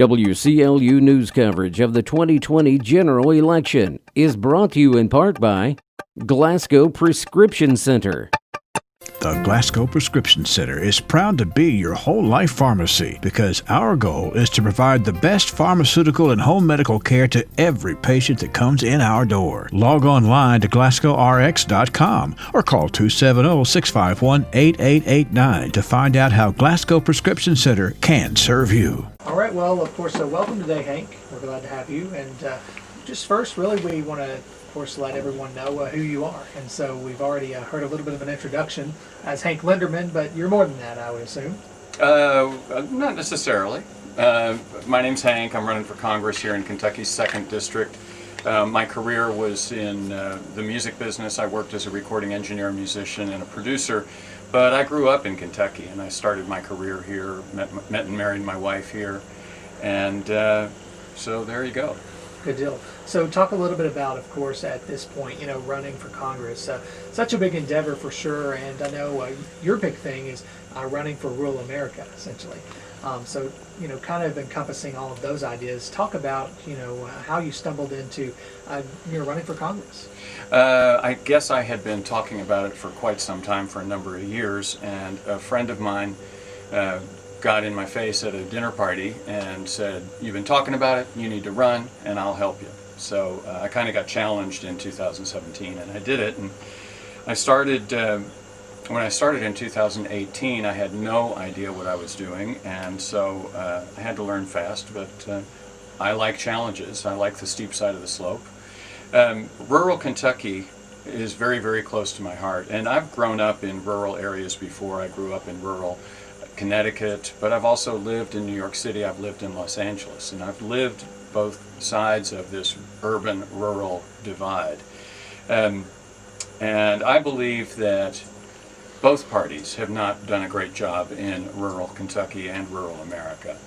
WCLU news coverage of the 2020 general election is brought to you in part by Glasgow Prescription Center. The Glasgow Prescription Center is proud to be your whole life pharmacy because our goal is to provide the best pharmaceutical and home medical care to every patient that comes in our door. Log online to glasgowrx.com or call 270-651-8889 to find out how Glasgow Prescription Center can serve you. All right, well, of course, welcome today, Hank. We're glad to have you. And just first, really, we want to, of course, let everyone know who you are. And so we've already heard a little bit of an introduction as Hank Linderman, but you're more than that, I would assume. Not necessarily. My name's Hank. I'm running for Congress here in Kentucky's 2nd District. My career was in the music business. I worked as a recording engineer, musician, and a producer. But I grew up in Kentucky, and I started my career here, met and married my wife here. And so there you go. Good deal. So talk a little bit about, of course, at this point, running for Congress. Such a big endeavor for sure, and I know your big thing is running for rural America, essentially. So, kind of encompassing all of those ideas. Talk about, how you stumbled into, running for Congress. I guess I had been talking about it for quite some time, for a number of years, and a friend of mine got in my face at a dinner party and said, "You've been talking about it, you need to run, and I'll help you." So I kind of got challenged in 2017, and I did it. And I started, when I started in 2018, I had no idea what I was doing, and so I had to learn fast, but I like challenges. I like the steep side of the slope. Rural Kentucky is very, very close to my heart, and I've grown up in rural areas before. I grew up in rural Connecticut, but I've also lived in New York City. I've lived in Los Angeles, and I've lived both sides of this urban-rural divide. And I believe that both parties have not done a great job in rural Kentucky and rural America.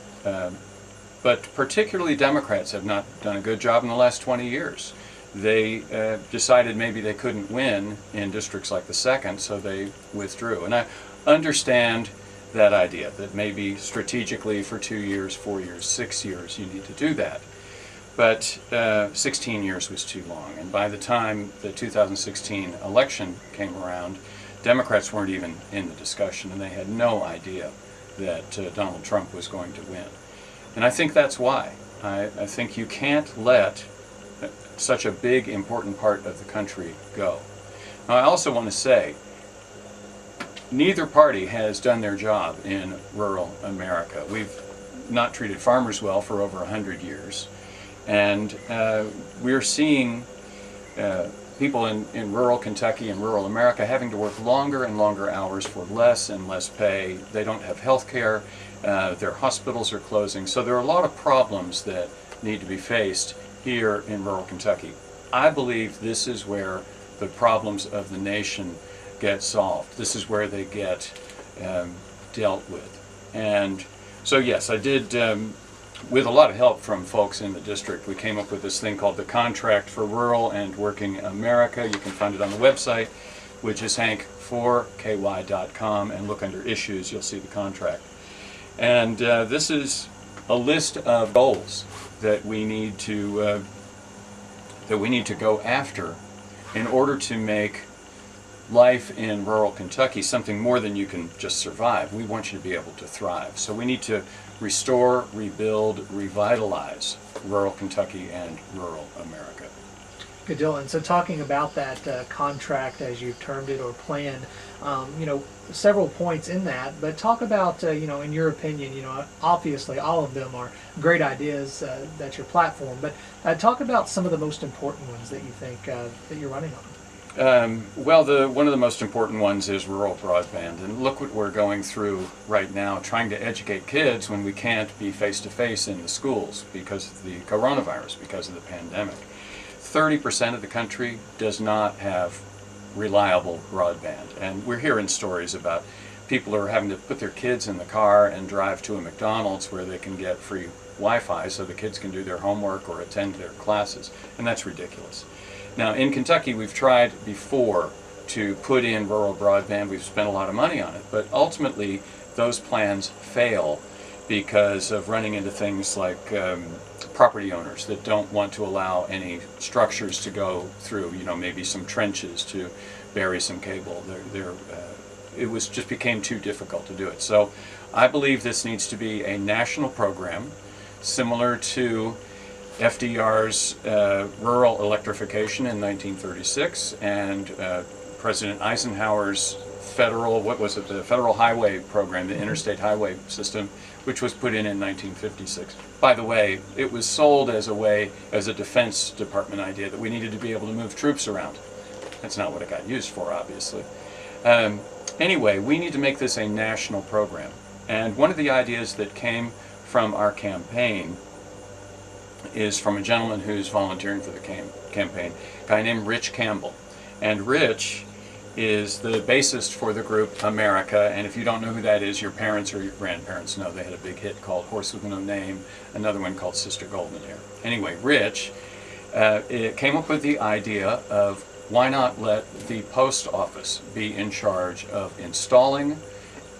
But particularly Democrats have not done a good job in the last 20 years. They decided maybe they couldn't win in districts like the 2nd, so they withdrew. And I understand that idea, that maybe strategically for 2 years, 4 years, 6 years, you need to do that. But 16 years was too long. And by the time the 2016 election came around, Democrats weren't even in the discussion, and they had no idea that Donald Trump was going to win. And I think that's why. I think you can't let such a big, important part of the country go. Now, I also want to say, neither party has done their job in rural America. We've not treated farmers well for over 100 years. And we're seeing people in rural Kentucky and rural America having to work longer and longer hours for less and less pay. They don't have health care. Their hospitals are closing. So there are a lot of problems that need to be faced here in rural Kentucky. I believe this is where the problems of the nation get solved. This is where they get dealt with. And so yes, I did, with a lot of help from folks in the district, we came up with this thing called the Contract for Rural and Working America. You can find it on the website, which is hank4ky.com, and look under issues, you'll see the contract. And this is a list of goals that we need to go after in order to make life in rural Kentucky something more than you can just survive. We want you to be able to thrive. So we need to restore, rebuild, revitalize rural Kentucky and rural America. Good deal. And so talking about that contract, as you've termed it, or plan, several points in that, but talk about, in your opinion, obviously all of them are great ideas, that's your platform, but talk about some of the most important ones that you think that you're running on. Well, one of the most important ones is rural broadband, and look what we're going through right now, trying to educate kids when we can't be face-to-face in the schools because of the coronavirus, because of the pandemic. 30% of the country does not have reliable broadband, and we're hearing stories about people who are having to put their kids in the car and drive to a McDonald's where they can get free Wi-Fi so the kids can do their homework or attend their classes, and that's ridiculous. Now, in Kentucky, we've tried before to put in rural broadband. We've spent a lot of money on it, but ultimately those plans fail because of running into things like property owners that don't want to allow any structures to go through, maybe some trenches to bury some cable. It just became too difficult to do it. So I believe this needs to be a national program, similar to FDR's rural electrification in 1936 and President Eisenhower's the Federal Highway Program, the Interstate Highway System, which was put in 1956. By the way, it was sold as a Defense Department idea that we needed to be able to move troops around. That's not what it got used for, obviously. Anyway, we need to make this a national program. And one of the ideas that came from our campaign is from a gentleman who's volunteering for the campaign, a guy named Rich Campbell. And Rich is the bassist for the group America, and if you don't know who that is, your parents or your grandparents know. They had a big hit called Horse with No Name, another one called Sister Golden Hair. Anyway, Rich came up with the idea of why not let the post office be in charge of installing,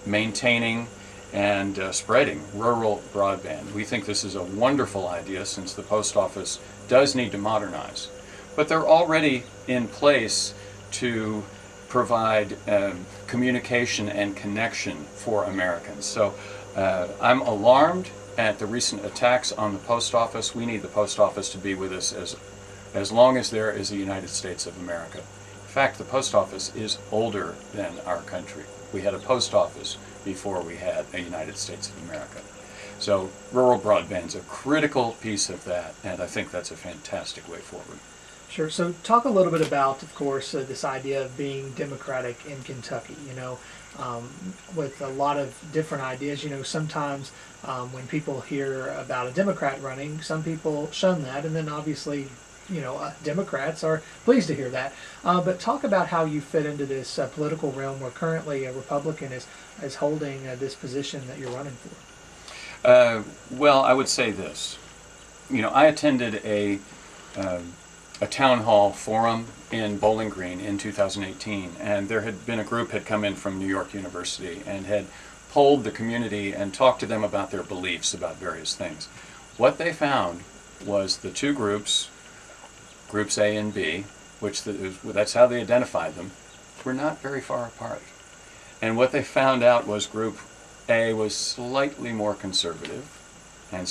maintaining, and spreading rural broadband. We think this is a wonderful idea since the post office does need to modernize. But they're already in place to provide communication and connection for Americans. So I'm alarmed at the recent attacks on the post office. We need the post office to be with us as long as there is a United States of America. In fact, the post office is older than our country. We had a post office before we had a United States of America. So rural broadband is a critical piece of that, and I think that's a fantastic way forward. Sure. So talk a little bit about, of course, this idea of being democratic in Kentucky, with a lot of different ideas. Sometimes when people hear about a Democrat running, some people shun that, and then obviously, Democrats are pleased to hear that. But talk about how you fit into this political realm where currently a Republican is holding this position that you're running for. Well, I would say this. I attended a town hall forum in Bowling Green in 2018, and there had been a group had come in from New York University and had polled the community and talked to them about their beliefs about various things. What they found was the two groups A and B, that's how they identified them, were not very far apart. And what they found out was Group A was slightly more conservative, and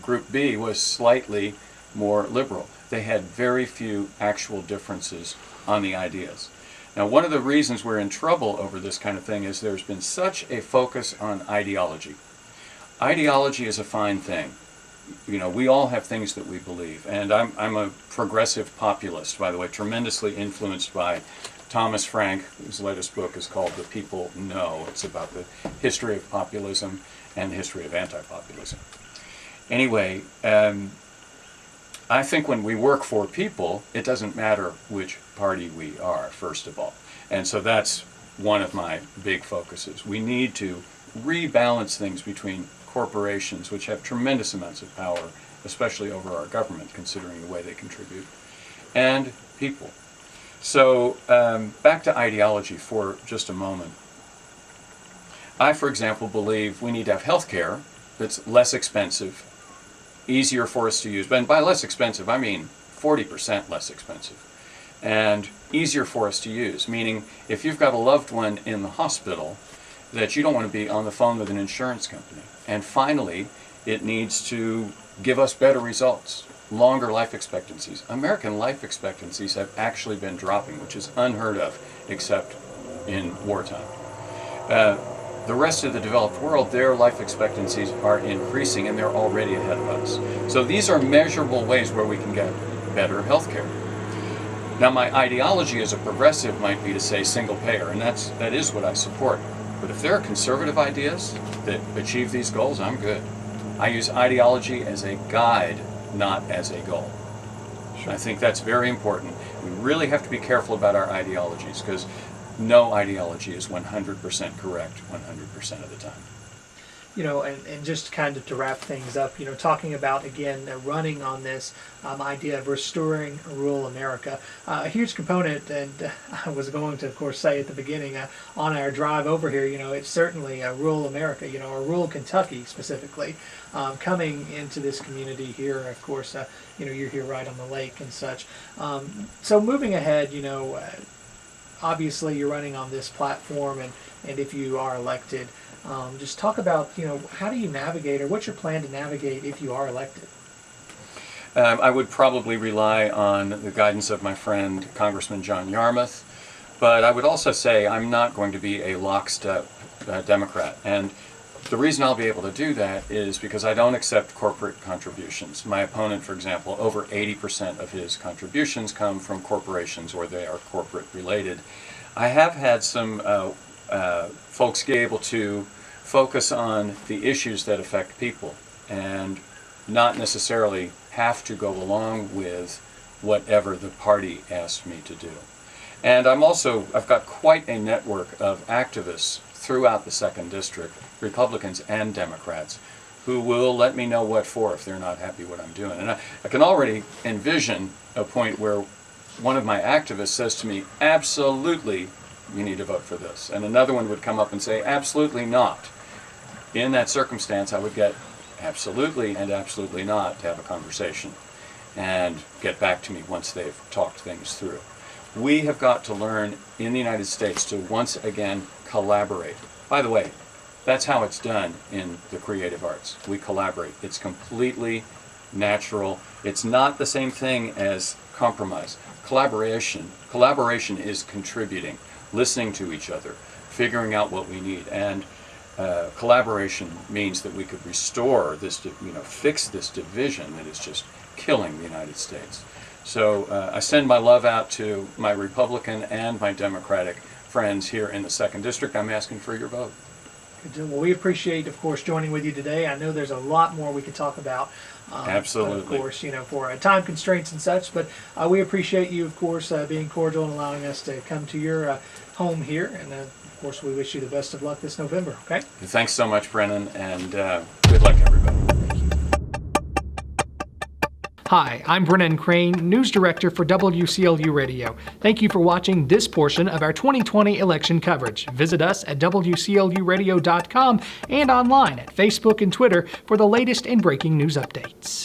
Group B was slightly more liberal. They had very few actual differences on the ideas. Now, one of the reasons we're in trouble over this kind of thing is there's been such a focus on ideology. Ideology is a fine thing. We all have things that we believe, and I'm a progressive populist, by the way, tremendously influenced by Thomas Frank, whose latest book is called The People Know. It's about the history of populism and the history of anti-populism. Anyway, I think when we work for people, it doesn't matter which party we are, first of all. And so that's one of my big focuses. We need to rebalance things between corporations, which have tremendous amounts of power, especially over our government, considering the way they contribute, and people. So back to ideology for just a moment. I, for example, believe we need to have health care that's less expensive, easier for us to use. And by less expensive, I mean 40% less expensive. And easier for us to use, meaning if you've got a loved one in the hospital, that you don't want to be on the phone with an insurance company. And finally, it needs to give us better results, longer life expectancies. American life expectancies have actually been dropping, which is unheard of, except in wartime. The rest of the developed world, their life expectancies are increasing, and they're already ahead of us. So these are measurable ways where we can get better health care. Now, my ideology as a progressive might be to say single payer, and that is what I support. But if there are conservative ideas that achieve these goals, I'm good. I use ideology as a guide, not as a goal. Sure. I think that's very important. We really have to be careful about our ideologies, because no ideology is 100% correct 100% of the time. and just kind of to wrap things up, talking about, again, running on this idea of restoring rural America. A huge component, and I was going to, of course, say at the beginning, on our drive over here, it's certainly rural America, or rural Kentucky specifically, coming into this community here. Of course, you're here right on the lake and such. So moving ahead, obviously you're running on this platform, and if you are elected, just talk about, how do you navigate, or what's your plan to navigate if you are elected? I would probably rely on the guidance of my friend Congressman John Yarmouth, but I would also say I'm not going to be a lockstep Democrat. And the reason I'll be able to do that is because I don't accept corporate contributions. My opponent, for example, over 80% of his contributions come from corporations, or they are corporate related. I have had some folks be able to focus on the issues that affect people and not necessarily have to go along with whatever the party asks me to do. And I've got quite a network of activists throughout the 2nd District, Republicans and Democrats, who will let me know what for if they're not happy what I'm doing. And I can already envision a point where one of my activists says to me, absolutely, you need to vote for this. And another one would come up and say, absolutely not. In that circumstance, I would get absolutely and absolutely not to have a conversation and get back to me once they've talked things through. We have got to learn in the United States to once again collaborate. By the way, that's how it's done in the creative arts. We collaborate. It's completely natural. It's not the same thing as compromise. Collaboration is contributing, listening to each other, figuring out what we need. And collaboration means that we could restore this, fix this division that is just killing the United States. So I send my love out to my Republican and my Democratic friends here in the 2nd District. I'm asking for your vote. Well, we appreciate, of course, joining with you today. I know there's a lot more we could talk about. Absolutely. Of course, for time constraints and such, but we appreciate you, of course, being cordial and allowing us to come to your home here. And, of course, we wish you the best of luck this November, okay? Thanks so much, Brennan, and good luck, everybody. Hi, I'm Brennan Crane, News Director for WCLU Radio. Thank you for watching this portion of our 2020 election coverage. Visit us at WCLUradio.com and online at Facebook and Twitter for the latest and breaking news updates.